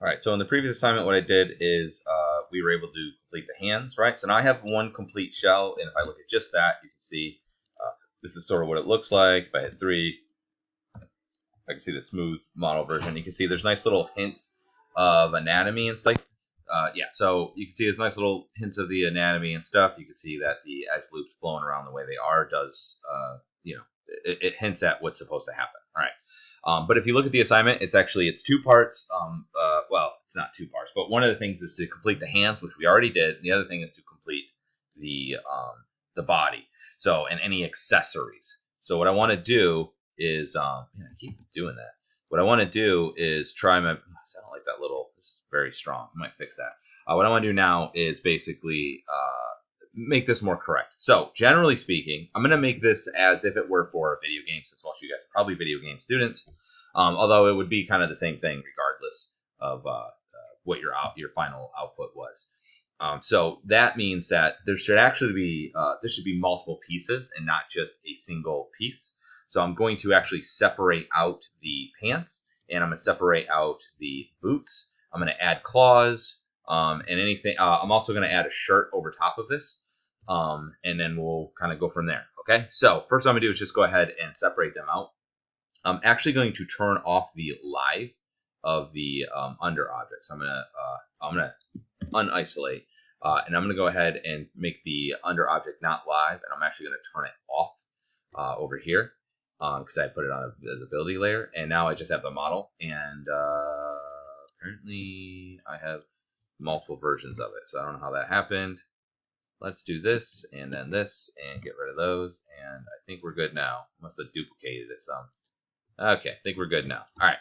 All right, so in the previous assignment, what I did is we were able to complete the hands, right? So now I have one complete shell, and if I look at just that, you can see this is sort of what it looks like. If I hit 3, I can see the smooth model version. You can see there's nice little hints of anatomy and stuff. Yeah, so you can see there's nice little hints of the anatomy and stuff. You can see that the edge loops flowing around the way they are does, it hints at what's supposed to happen. All right. But if you look at the assignment, it's 2 parts. Well, it's not 2 parts, but one of the things is to complete the hands, which we already did. And the other thing is to complete the body. So, and any accessories. So what I want to do is, I keep doing that. What I want to do is try my, I don't like that little, this is very strong. I might fix that. What I want to do now is basically make this more correct. So generally speaking, I'm going to make this as if it were for a video game, since most of you guys are probably video game students. Although it would be kind of the same thing regardless of what your final output was. So that means that there should actually be multiple pieces and not just a single piece. So I'm going to actually separate out the pants, and I'm going to separate out the boots. I'm going to add claws and anything. I'm also going to add a shirt over top of this, and then we'll kind of go from there. Okay. So first what I'm going to do is just go ahead and separate them out. I'm actually going to turn off the live of the under objects. I'm gonna unisolate, and I'm gonna go ahead and make the under object not live, and I'm actually gonna turn it off over here because I put it on a visibility layer, and now I just have the model, and apparently I have multiple versions of it, so I don't know how that happened. Let's do this and then this and get rid of those, and I think we're good now. Must have duplicated it some. Okay, I think we're good now. All right.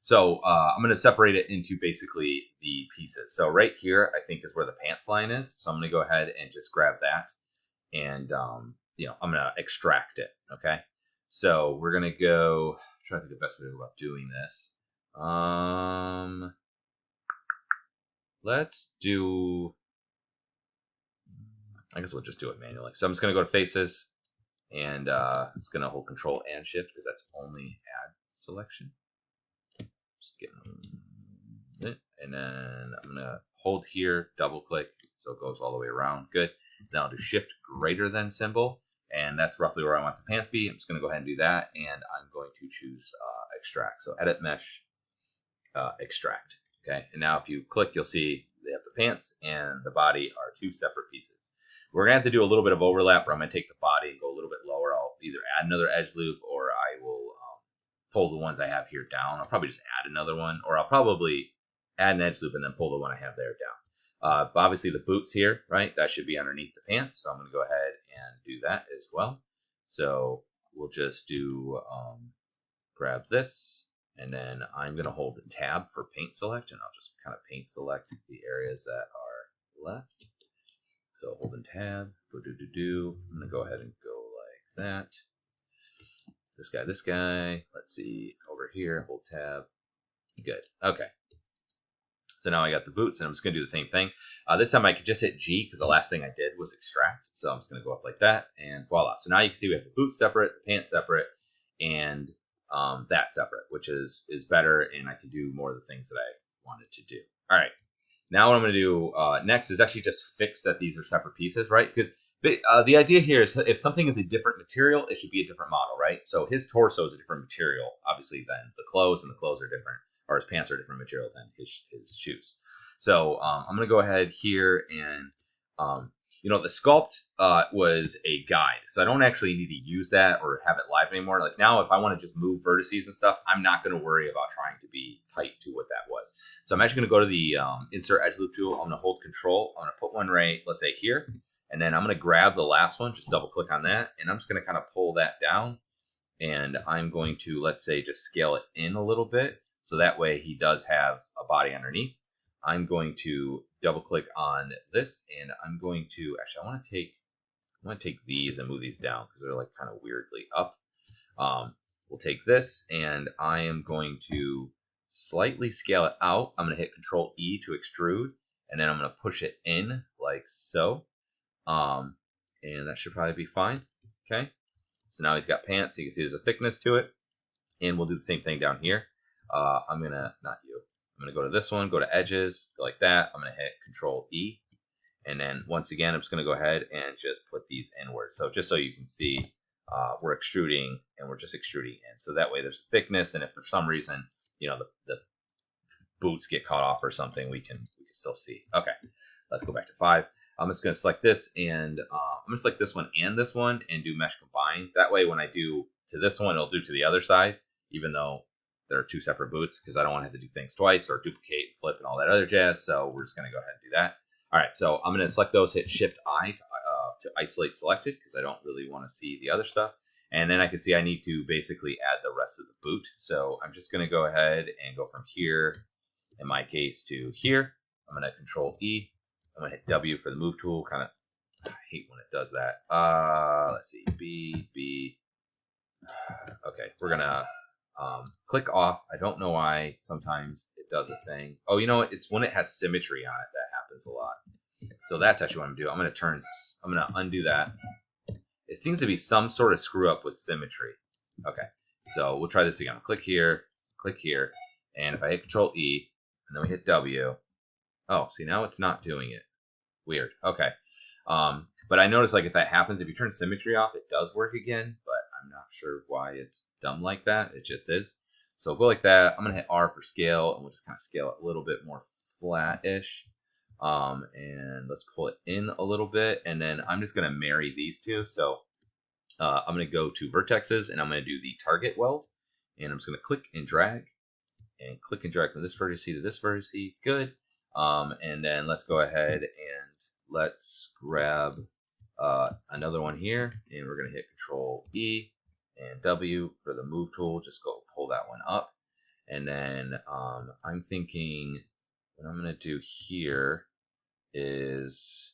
So I'm going to separate it into basically the pieces. So right here, I think is where the pants line is. So I'm going to go ahead and just grab that, and I'm going to extract it. Okay. So we're going to go. I'm trying to think the best way about doing this. Let's do. I guess we'll just do it manually. So I'm just going to go to faces, and it's going to hold Control and Shift because that's only add selection. And then I'm going to hold here, double click, so it goes all the way around. Good. Now I'll do Shift greater than symbol, and that's roughly where I want the pants to be. I'm just going to go ahead and do that, and I'm going to choose extract. So edit mesh, extract. Okay, and now if you click, you'll see they have the pants and the body are 2 separate pieces. We're going to have to do a little bit of overlap where I'm going to take the body and go a little bit lower. I'll either add another edge loop, or I will pull the ones I have here down. I'll probably just add another one, or I'll probably add an edge loop and then pull the one I have there down. But obviously the boots here, right, that should be underneath the pants. So I'm going to go ahead and do that as well. So we'll just do, grab this, and then I'm going to hold the tab for paint select, and I'll just kind of paint select the areas that are left. So holding tab, I'm going to go ahead and go like that. This guy, let's see, over here, hold tab. Good. Okay. So now I got the boots, and I'm just going to do the same thing. This time I could just hit G because the last thing I did was extract. So I'm just going to go up like that, and voila. So now you can see we have the boots separate, the pants separate, and that separate, which is better, and I can do more of the things that I wanted to do. All right. Now what I'm going to do next is actually just fix that these are separate pieces, right? Because the idea here is if something is a different material, it should be a different model, right? So his torso is a different material, obviously, than the clothes, and the clothes are different, or his pants are a different material than his shoes. So I'm going to go ahead here and, the sculpt was a guide. So I don't actually need to use that or have it live anymore. Like now, if I want to just move vertices and stuff, I'm not going to worry about trying to be tight to what that was. So I'm actually going to go to the Insert Edge Loop tool. I'm going to hold Control. I'm going to put one right, let's say here. And then I'm going to grab the last one, just double click on that, and I'm just going to kind of pull that down, and I'm going to, let's say, just scale it in a little bit, so that way he does have a body underneath. I'm going to double click on this, and I'm going to, actually, I want to take these and move these down because they're like kind of weirdly up. We'll take this, and I am going to slightly scale it out. I'm going to hit Control E to extrude, and then I'm going to push it in like so. And that should probably be fine. Okay. So now he's got pants. So you can see there's a thickness to it. And we'll do the same thing down here. I'm going to, not you. I'm going to go to this one, go to edges, go like that. I'm going to hit Control E. And then once again, I'm just going to go ahead and just put these inward. So just so you can see, we're extruding and we're just extruding in. So that way there's thickness. And if for some reason, you know, the boots get caught off or something, we can still see. Okay, let's go back to 5. I'm just going to select this and I'm going to select this one and do mesh combine. That way when I do to this one, it'll do to the other side, even though there are 2 separate boots, because I don't want to have to do things twice or duplicate, flip, and all that other jazz. So we're just going to go ahead and do that. All right, so I'm going to select those, hit Shift-I to isolate selected, because I don't really want to see the other stuff. And then I can see I need to basically add the rest of the boot. So I'm just going to go ahead and go from here, in my case, to here. I'm going to Control E. I'm going to hit W for the move tool. I hate when it does that. Let's see, B. Okay, we're going to click off. I don't know why sometimes it does a thing. Oh, you know what? It's when it has symmetry on it that happens a lot. So that's actually what I'm going to do. I'm going to undo that. It seems to be some sort of screw up with symmetry. Okay, so we'll try this again. Click here, and if I hit Control E, and then we hit W. Oh, see, now it's not doing it. Weird. Okay. But I noticed, like, if that happens, if you turn symmetry off, it does work again, but I'm not sure why it's dumb like that. It just is. So go like that. I'm going to hit R for scale, and we'll just kind of scale it a little bit more flat-ish. And let's pull it in a little bit, and then I'm just going to marry these two. So I'm going to go to vertexes, and I'm going to do the target weld, and I'm just going to click and drag from this vertex to this vertex. Good. And then let's go ahead and let's grab another one here, and we're going to hit Control E and W for the move tool. Just go pull that one up. And then I'm thinking what I'm going to do here is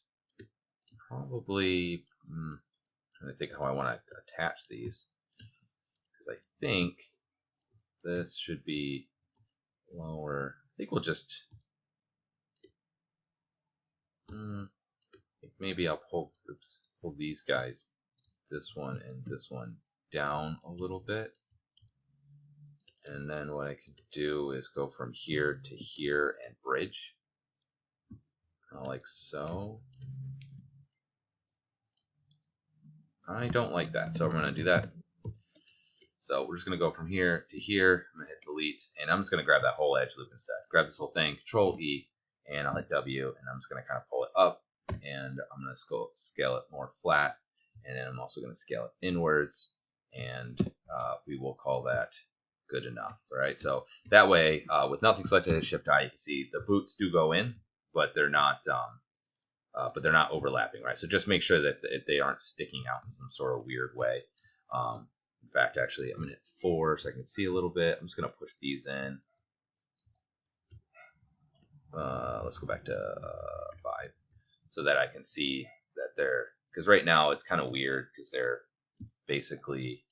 probably trying to think how I want to attach these, because I think this should be lower. I think we'll just maybe I'll pull these guys, this one and this one, down a little bit. And then what I can do is go from here to here and bridge. Like so. I don't like that, so I'm going to do that. So we're just going to go from here to here. I'm going to hit delete, and I'm just going to grab that whole edge loop instead. Grab this whole thing, Control E, and I'll hit W, and I'm just going to kind of pull it up, and I'm going to scale it more flat, and then I'm also going to scale it inwards, and we will call that good enough. All right, so that way, with nothing selected, hit Shift-I, you can see the boots do go in, but they're not overlapping, right? So just make sure that they aren't sticking out in some sort of weird way. In fact, actually, I'm going to hit 4 so I can see a little bit. I'm just going to push these in. Let's go back to 5 so that I can see that they're, because right now it's kind of weird because they're basically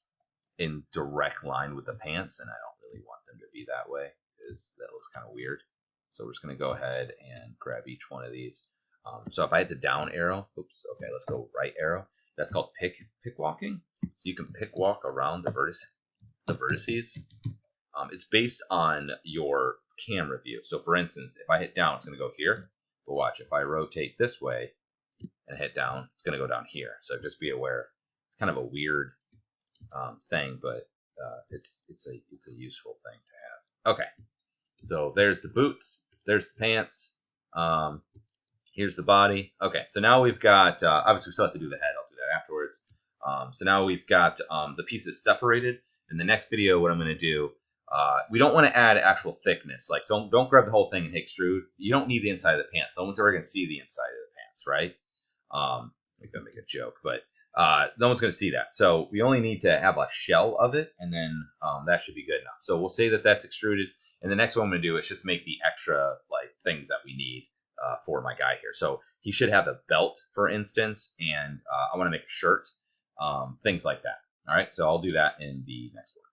in direct line with the pants, and I don't really want them to be that way because that looks kind of weird. So we're just going to go ahead and grab each one of these. So if I hit the down arrow, oops, okay, let's go right arrow. That's called pick walking. So you can pick walk around the vertices. It's based on your camera view. So for instance, if I hit down, it's going to go here. But watch, if I rotate this way and hit down, it's going to go down here. So just be aware. It's kind of a weird thing, but it's a useful thing to have. Okay, so there's the boots. There's the pants. Here's the body. Okay, so now we've got, obviously we still have to do the head. I'll do that afterwards. So now we've got the pieces separated. In the next video, what I'm going to do, we don't want to add actual thickness. Like, so don't grab the whole thing and hit extrude. You don't need the inside of the pants. No one's ever going to see the inside of the pants, right? I'm going to make a joke, but no one's going to see that. So we only need to have a shell of it, and then that should be good enough. So we'll say that that's extruded. And the next one I'm going to do is just make the extra like things that we need for my guy here. So he should have a belt, for instance, and I want to make a shirt, things like that. All right, so I'll do that in the next one.